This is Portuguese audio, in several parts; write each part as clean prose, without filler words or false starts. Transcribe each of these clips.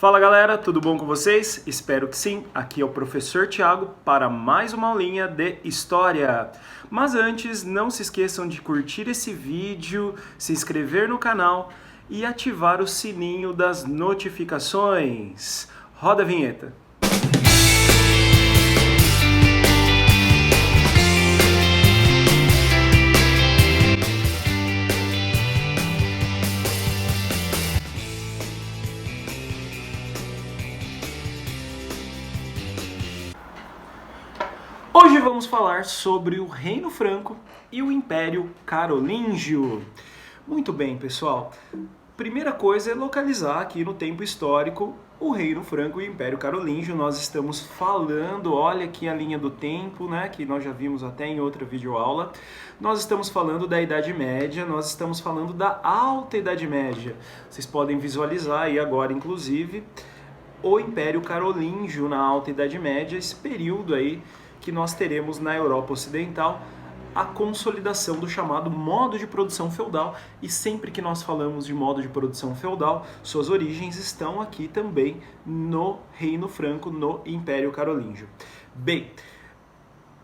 Fala galera, tudo bom com vocês? Espero que sim. Aqui é o professor Thiago para mais uma aulinha de História. Mas antes, não se esqueçam de curtir esse vídeo, se inscrever no canal e ativar o sininho das notificações. Roda a vinheta. Hoje vamos falar sobre o Reino Franco e o Império Carolíngio. Muito bem, pessoal. Primeira coisa é localizar aqui no tempo histórico o Reino Franco e o Império Carolíngio. Nós estamos falando, olha aqui a linha do tempo, né, que nós já vimos até em outra videoaula. Nós estamos falando da Idade Média, nós estamos falando da Alta Idade Média. Vocês podem visualizar aí agora, inclusive, o Império Carolíngio na Alta Idade Média, esse período aí que nós teremos na Europa Ocidental a consolidação do chamado modo de produção feudal. E sempre que nós falamos de modo de produção feudal, suas origens estão aqui também no Reino Franco, no Império Carolíngio. Bem,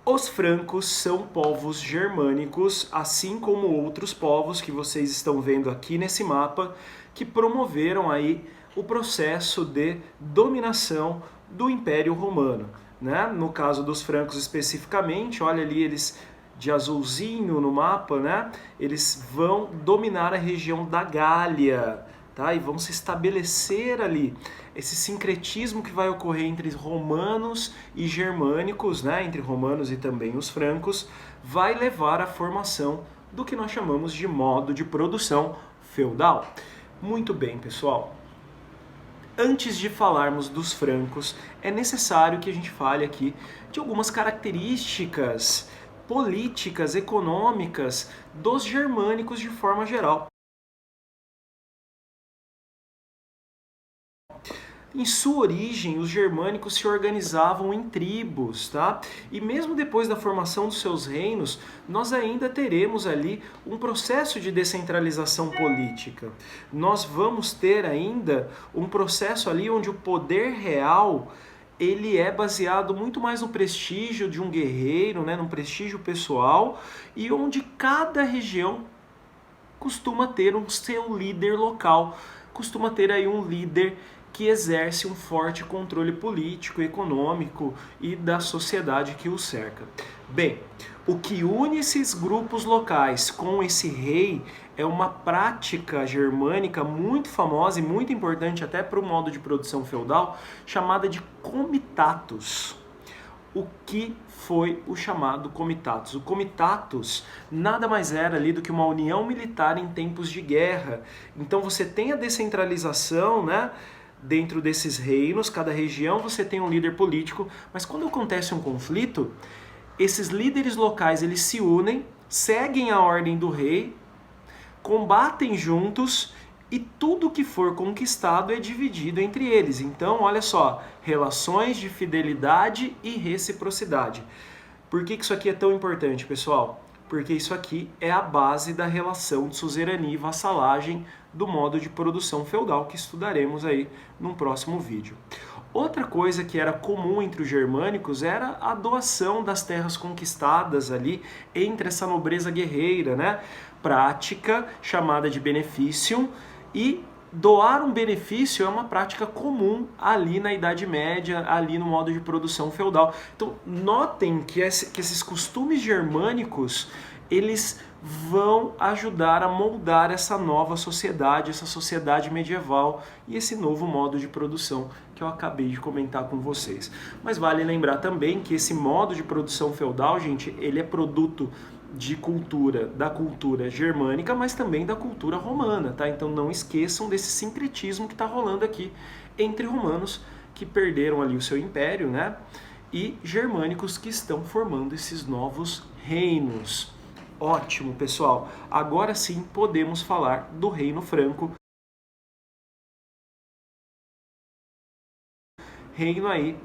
os francos são povos germânicos, assim como outros povos que vocês estão vendo aqui nesse mapa, que promoveram aí o processo de dominação do Império Romano. Né? No caso dos francos especificamente, olha ali eles de azulzinho no mapa, né? Eles vão dominar a região da Gália, tá? E vão se estabelecer ali. Esse sincretismo que vai ocorrer entre romanos e germânicos, né? Entre romanos e também os francos, vai levar à formação do que nós chamamos de modo de produção feudal. Muito bem, pessoal. Antes de falarmos dos francos, é necessário que a gente fale aqui de algumas características políticas, econômicas dos germânicos de forma geral. Em sua origem, os germânicos se organizavam em tribos, tá? E mesmo depois da formação dos seus reinos, nós ainda teremos ali um processo de descentralização política. Nós vamos ter ainda um processo ali onde o poder real ele é baseado muito mais no prestígio de um guerreiro, né? No prestígio pessoal, e onde cada região costuma ter um seu líder local, costuma ter aí um líder que exerce um forte controle político, econômico e da sociedade que o cerca. Bem, o que une esses grupos locais com esse rei é uma prática germânica muito famosa e muito importante até para o modo de produção feudal, chamada de comitatus. O que foi o chamado comitatus? O comitatus nada mais era ali do que uma união militar em tempos de guerra. Então você tem a descentralização, né? Dentro desses reinos, cada região você tem um líder político, mas quando acontece um conflito, esses líderes locais eles se unem, seguem a ordem do rei, combatem juntos e tudo que for conquistado é dividido entre eles. Então, olha só, relações de fidelidade e reciprocidade. Por que isso aqui é tão importante, pessoal? Porque isso aqui é a base da relação de suzerania e vassalagem do modo de produção feudal que estudaremos aí num próximo vídeo. Outra coisa que era comum entre os germânicos era a doação das terras conquistadas ali entre essa nobreza guerreira, né? Prática chamada de benefício, e doar um benefício é uma prática comum ali na Idade Média, ali no modo de produção feudal. Então, notem que esses costumes germânicos, eles vão ajudar a moldar essa nova sociedade, essa sociedade medieval e esse novo modo de produção que eu acabei de comentar com vocês. Mas vale lembrar também que esse modo de produção feudal, gente, ele é produto de da cultura germânica, mas também da cultura romana, tá? Então não esqueçam desse sincretismo que está rolando aqui entre romanos que perderam ali o seu império, né? E germânicos que estão formando esses novos reinos. Ótimo, pessoal! Agora sim podemos falar do Reino Franco. Reino aí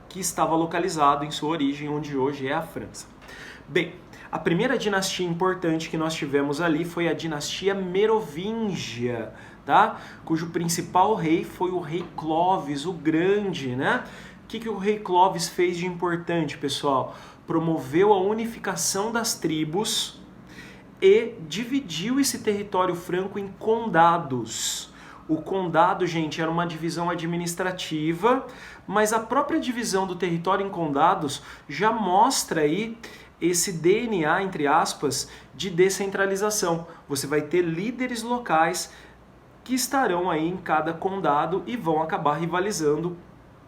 que estava localizado em sua origem, onde hoje é a França. Bem, a primeira dinastia importante que nós tivemos ali foi a dinastia Merovingia, tá? Cujo principal rei foi o rei Clovis, o Grande, né? O que o rei Clovis fez de importante, pessoal? Promoveu a unificação das tribos e dividiu esse território franco em condados. O condado, gente, era uma divisão administrativa, mas a própria divisão do território em condados já mostra aí esse DNA, entre aspas, de descentralização. Você vai ter líderes locais que estarão aí em cada condado e vão acabar rivalizando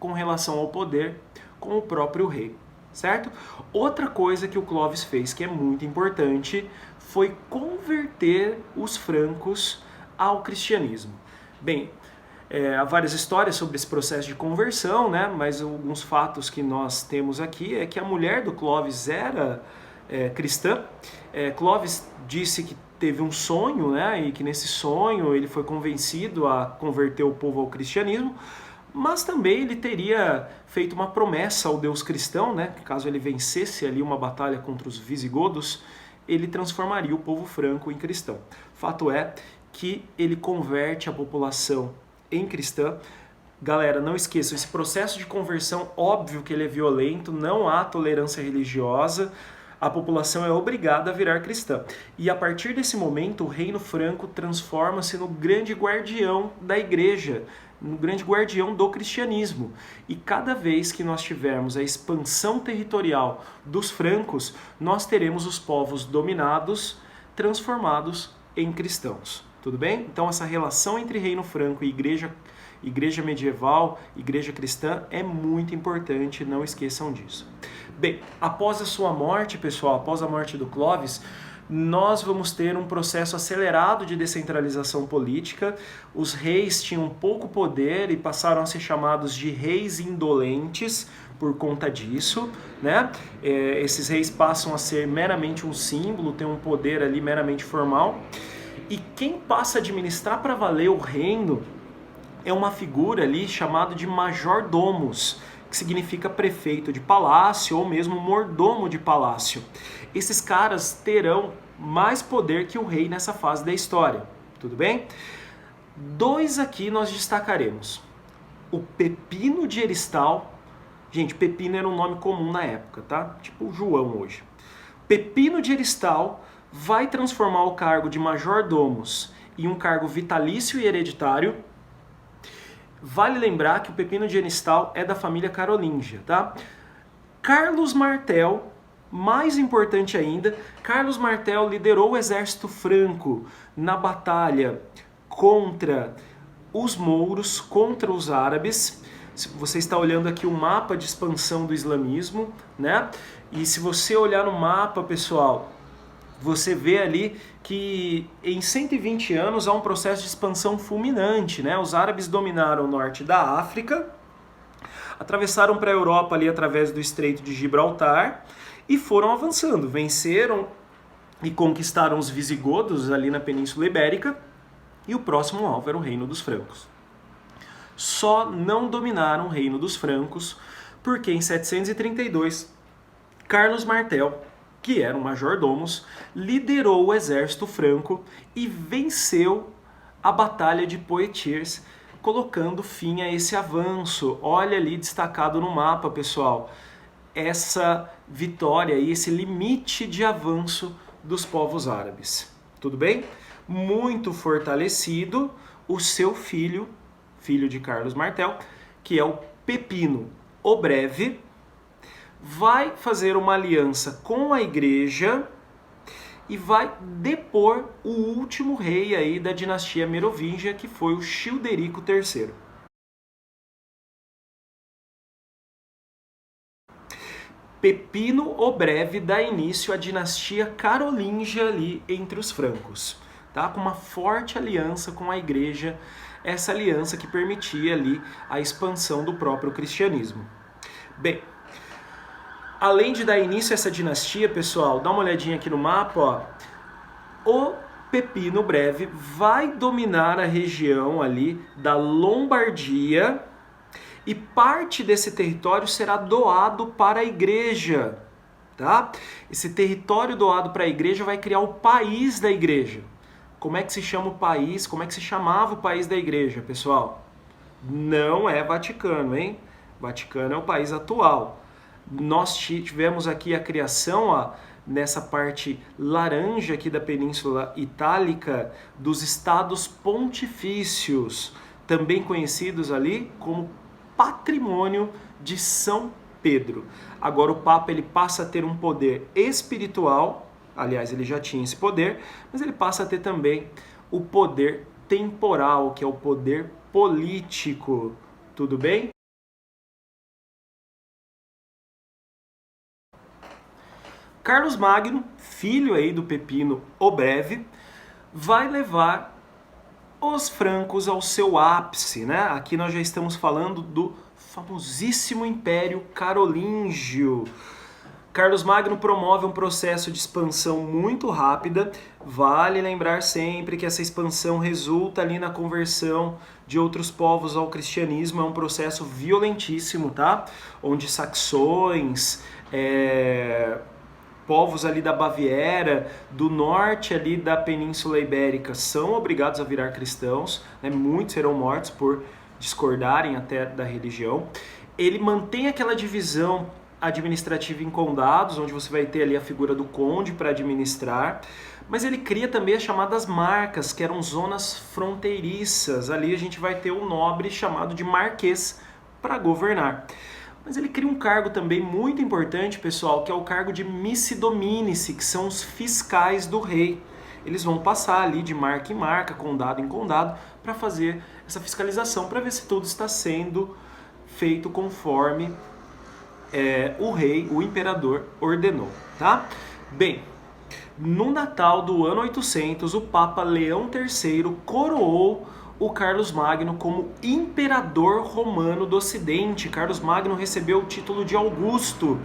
com relação ao poder com o próprio rei, certo? Outra coisa que o Clovis fez, que é muito importante, foi converter os francos ao cristianismo. Bem, há várias histórias sobre esse processo de conversão, né? Mas alguns fatos que nós temos aqui é que a mulher do Clovis era cristã. Clovis disse que teve um sonho, né? E que nesse sonho ele foi convencido a converter o povo ao cristianismo, mas também ele teria feito uma promessa ao Deus cristão, né? Que caso ele vencesse ali uma batalha contra os visigodos, ele transformaria o povo franco em cristão. Fato é que ele converte a população em cristã. Galera, não esqueçam, esse processo de conversão, óbvio que ele é violento, não há tolerância religiosa, a população é obrigada a virar cristã. E a partir desse momento, o reino franco transforma-se no grande guardião da igreja, no grande guardião do cristianismo. E cada vez que nós tivermos a expansão territorial dos francos, nós teremos os povos dominados transformados em cristãos. Tudo bem? Então essa relação entre reino franco e igreja medieval, igreja cristã é muito importante, não esqueçam disso. Bem, após a sua morte, pessoal, após a morte do Clovis, nós vamos ter um processo acelerado de descentralização política. Os reis tinham pouco poder e passaram a ser chamados de reis indolentes por conta disso, né? Esses reis passam a ser meramente um símbolo, tem um poder ali meramente formal. E quem passa a administrar para valer o reino é uma figura ali chamada de majordomos, que significa prefeito de palácio ou mesmo mordomo de palácio. Esses caras terão mais poder que o rei nessa fase da história, tudo bem? Dois aqui nós destacaremos. O Pepino de Heristal. Gente, Pepino era um nome comum na época, tá? Tipo o João hoje. Pepino de Heristal vai transformar o cargo de majordomos em um cargo vitalício e hereditário. Vale lembrar que o Pepino de Heristal é da família carolíngia, tá? Carlos Martel, mais importante ainda, Carlos Martel liderou o exército franco na batalha contra os mouros, contra os árabes. Você está olhando aqui o mapa de expansão do islamismo, né? E se você olhar no mapa, pessoal, você vê ali que em 120 anos há um processo de expansão fulminante, né? Os árabes dominaram o norte da África, atravessaram para a Europa ali através do Estreito de Gibraltar e foram avançando, venceram e conquistaram os visigodos ali na Península Ibérica e o próximo alvo era o Reino dos Francos. Só não dominaram o Reino dos Francos porque em 732 Carlos Martel, que era um majordomos, liderou o exército franco e venceu a Batalha de Poitiers, colocando fim a esse avanço. Olha ali destacado no mapa, pessoal, essa vitória e esse limite de avanço dos povos árabes. Tudo bem? Muito fortalecido, o seu filho de Carlos Martel, que é o Pepino o Breve, vai fazer uma aliança com a igreja e vai depor o último rei aí da dinastia merovingia, que foi o Childerico III. Pepino o Breve dá início à dinastia carolíngia ali entre os francos, tá? Com uma forte aliança com a igreja, essa aliança que permitia ali a expansão do próprio cristianismo. Bem, além de dar início a essa dinastia, pessoal, dá uma olhadinha aqui no mapa, ó. O Pepino Breve vai dominar a região ali da Lombardia e parte desse território será doado para a igreja, tá? Esse território doado para a igreja vai criar o país da igreja. Como é que se chama o país, como é que se chamava o país da igreja, pessoal? Não é Vaticano, hein? Vaticano é o país atual. Nós tivemos aqui a criação, ó, nessa parte laranja aqui da Península Itálica, dos Estados Pontifícios, também conhecidos ali como Patrimônio de São Pedro. Agora o Papa ele passa a ter um poder espiritual, aliás, ele já tinha esse poder, mas ele passa a ter também o poder temporal, que é o poder político. Tudo bem? Carlos Magno, filho aí do Pepino o Breve, vai levar os francos ao seu ápice, né? Aqui nós já estamos falando do famosíssimo Império Carolíngio. Carlos Magno promove um processo de expansão muito rápida. Vale lembrar sempre que essa expansão resulta ali na conversão de outros povos ao cristianismo. É um processo violentíssimo, tá? Onde saxões, povos ali da Baviera, do norte ali da Península Ibérica são obrigados a virar cristãos, né? Muitos serão mortos por discordarem até da religião. Ele mantém aquela divisão administrativa em condados, onde você vai ter ali a figura do conde para administrar, mas ele cria também as chamadas marcas, que eram zonas fronteiriças. Ali a gente vai ter um nobre chamado de marquês para governar. Mas ele cria um cargo também muito importante, pessoal, que é o cargo de missi dominici, que são os fiscais do rei. Eles vão passar ali de marca em marca, condado em condado, para fazer essa fiscalização, para ver se tudo está sendo feito conforme o rei, o imperador, ordenou, tá? Bem, no Natal do ano 800, o Papa Leão III coroou o Carlos Magno como imperador romano do Ocidente. Carlos Magno recebeu o título de Augusto.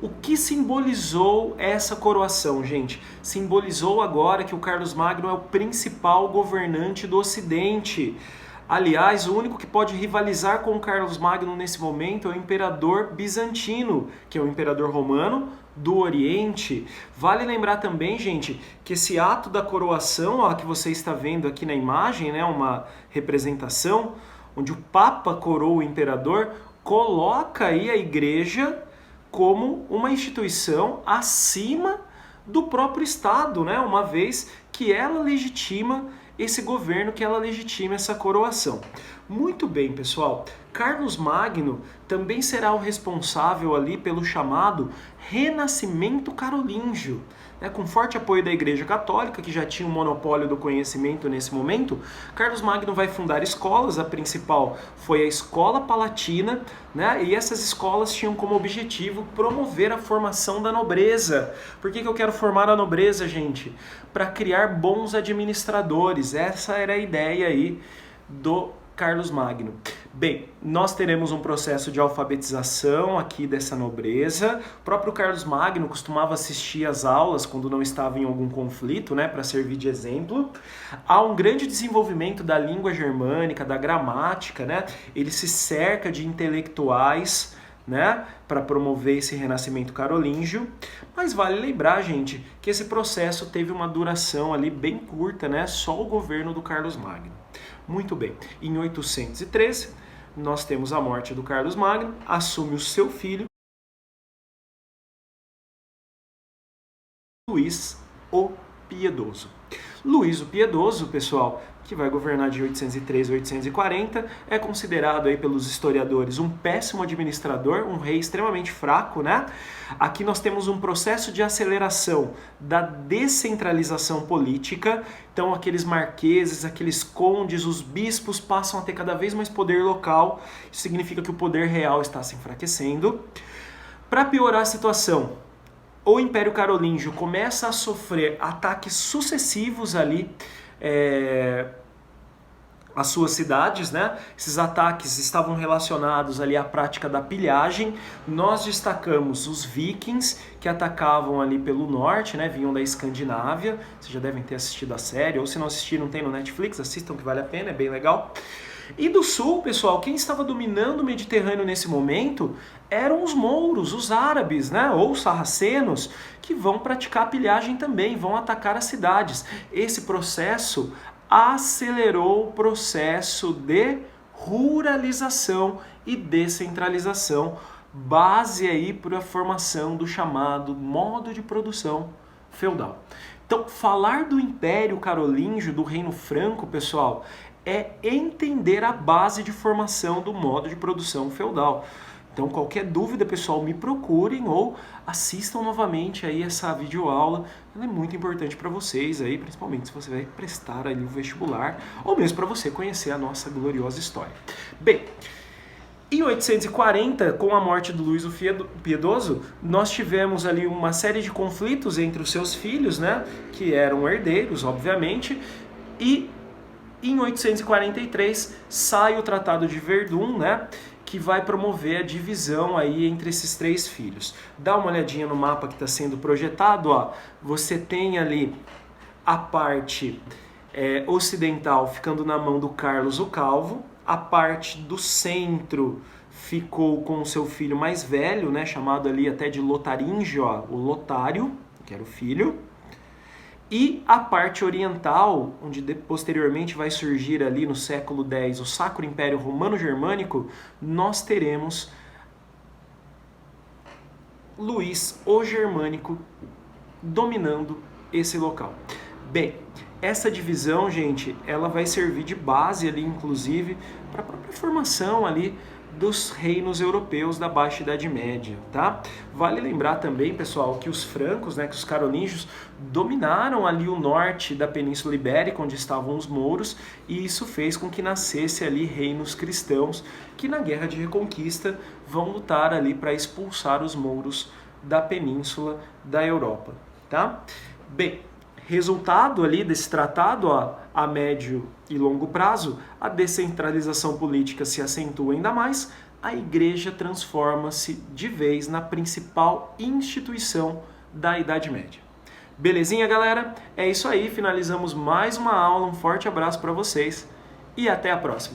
O que simbolizou essa coroação, gente? Simbolizou agora que o Carlos Magno é o principal governante do Ocidente. Aliás, o único que pode rivalizar com o Carlos Magno nesse momento é o imperador bizantino, que é o imperador romano do Oriente. Vale lembrar também, gente, que esse ato da coroação, ó, que você está vendo aqui na imagem, né, uma representação, onde o Papa coroa o imperador, coloca aí a igreja como uma instituição acima do próprio Estado, né, uma vez que ela legitima esse governo, que ela legitima essa coroação. Muito bem, pessoal. Carlos Magno também será o responsável ali pelo chamado Renascimento Carolíngio. Com forte apoio da Igreja Católica, que já tinha um monopólio do conhecimento nesse momento, Carlos Magno vai fundar escolas. A principal foi a Escola Palatina, né? E essas escolas tinham como objetivo promover a formação da nobreza. Por que eu quero formar a nobreza, gente? Para criar bons administradores. Essa era a ideia aí do Carlos Magno. Bem, nós teremos um processo de alfabetização aqui dessa nobreza. O próprio Carlos Magno costumava assistir às aulas quando não estava em algum conflito, né, para servir de exemplo. Há um grande desenvolvimento da língua germânica, da gramática, né? Ele se cerca de intelectuais, né, para promover esse renascimento carolíngio. Mas vale lembrar, gente, que esse processo teve uma duração ali bem curta, né? Só o governo do Carlos Magno. Muito bem. Em 813, nós temos a morte do Carlos Magno, assume o seu filho, Luís o Piedoso. Luís o Piedoso, pessoal, que vai governar de 813 a 840, é considerado aí pelos historiadores um péssimo administrador, um rei extremamente fraco, né? Aqui nós temos um processo de aceleração da descentralização política. Então aqueles marqueses, aqueles condes, os bispos passam a ter cada vez mais poder local. Isso significa que o poder real está se enfraquecendo. Para piorar a situação, o Império Carolíngio começa a sofrer ataques sucessivos ali às suas cidades, né? Esses ataques estavam relacionados ali à prática da pilhagem. Nós destacamos os vikings, que atacavam ali pelo norte, né? Vinham da Escandinávia. Vocês já devem ter assistido a série, ou se não assistiram, tem no Netflix, assistam que vale a pena, é bem legal. E do sul, pessoal, quem estava dominando o Mediterrâneo nesse momento eram os mouros, os árabes, né? Ou os sarracenos, que vão praticar pilhagem também, vão atacar as cidades. Esse processo acelerou o processo de ruralização e descentralização, base aí para a formação do chamado modo de produção feudal. Então, falar do Império Carolíngio, do Reino Franco, pessoal, é entender a base de formação do modo de produção feudal. Então, qualquer dúvida, pessoal, me procurem ou assistam novamente aí essa videoaula. Ela é muito importante para vocês aí, principalmente se você vai prestar ali o vestibular, ou mesmo para você conhecer a nossa gloriosa história. Bem, em 840, com a morte do Luís o Piedoso, nós tivemos ali uma série de conflitos entre os seus filhos, né, que eram herdeiros, obviamente, e em 843 sai o Tratado de Verdun, né, que vai promover a divisão aí entre esses três filhos. Dá uma olhadinha no mapa que está sendo projetado, ó. Você tem ali a parte ocidental ficando na mão do Carlos o Calvo, a parte do centro ficou com o seu filho mais velho, né, chamado ali até de Lotaríngio, ó, o Lotário, que era o filho. E a parte oriental, onde posteriormente vai surgir ali no século X o Sacro Império Romano-Germânico, nós teremos Luís o Germânico dominando esse local. Bem, essa divisão, gente, ela vai servir de base ali, inclusive, para a própria formação ali dos reinos europeus da Baixa Idade Média, tá? Vale lembrar também, pessoal, que os francos, né, que os carolíngios dominaram ali o norte da Península Ibérica, onde estavam os mouros, e isso fez com que nascesse ali reinos cristãos que na Guerra de Reconquista vão lutar ali para expulsar os mouros da península da Europa, tá? Bem, resultado ali desse tratado, ó, a médio e longo prazo, a descentralização política se acentua ainda mais, a igreja transforma-se de vez na principal instituição da Idade Média. Belezinha, galera? É isso aí, finalizamos mais uma aula, um forte abraço para vocês e até a próxima!